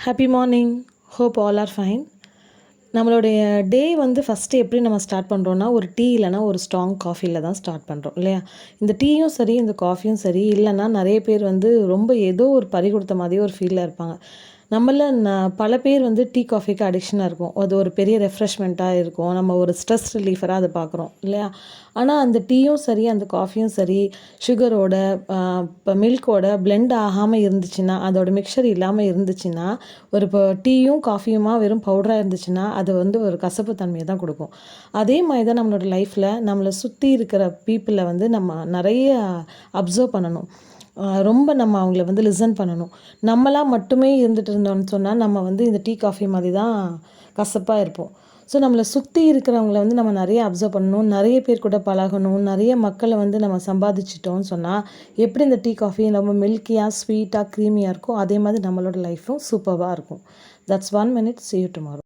Happy morning. Hope all are fine. நம்மளுடைய day வந்து first எப்படி நம்ம ஸ்டார்ட் பண்ணுறோன்னா, ஒரு டீ இல்லைனா ஒரு ஸ்ட்ராங் காஃபியில் தான் ஸ்டார்ட் பண்ணுறோம் இல்லையா? இந்த டீயும் சரி, இந்த காஃபியும் சரி இல்லைன்னா நிறைய பேர் வந்து ரொம்ப ஏதோ ஒரு பறி கொடுத்த மாதிரியே ஒரு ஃபீலில் இருப்பாங்க. நம்மள பல பேர் வந்து டீ, காஃபிக்கு அடிக்ஷனாக இருக்கும். அது ஒரு பெரிய ரெஃப்ரெஷ்மெண்ட்டாக இருக்கும். நம்ம ஒரு ஸ்ட்ரெஸ் ரிலீஃபராக அதை பார்க்குறோம் இல்லையா? ஆனால் அந்த டீயும் சரி, அந்த காஃபியும் சரி, சுகரோட இப்போ மில்கோட பிளெண்ட் ஆகாமல் இருந்துச்சுன்னா, அதோட மிக்சர் இல்லாமல் இருந்துச்சுன்னா, ஒரு இப்போ டீயும் காஃபியுமா வெறும் பவுடராக இருந்துச்சுன்னா, அது வந்து ஒரு கசப்பு தன்மையை தான் கொடுக்கும். அதே மாதிரி தான் நம்மளோட லைஃப்பில் நம்மளை சுற்றி இருக்கிற பீப்புளை வந்து நம்ம நிறைய அப்சர்வ் பண்ணணும். ரொம்ப நம்ம அவங்கள வந்து லிசன் பண்ணணும். நம்மளாக மட்டுமே இருந்துட்டு இருந்தோம்னு சொன்னால், நம்ம வந்து இந்த டீ, காஃபி மாதிரி தான் கசப்பாக இருப்போம். ஸோ நம்மளை சுற்றி இருக்கிறவங்கள வந்து நம்ம நிறைய அப்சர்வ் பண்ணணும், நிறைய பேர் கூட பழகணும், நிறைய மக்களை வந்து நம்ம சம்பாதிச்சிட்டோம்னு சொன்னால், எப்படி இந்த டீ, காஃபி ரொம்ப மில்கியாக, ஸ்வீட்டாக, க்ரீமியாக இருக்கோ, அதே மாதிரி நம்மளோட லைஃப்பும் சூப்பராக இருக்கும். That's 1 minute. See you tomorrow.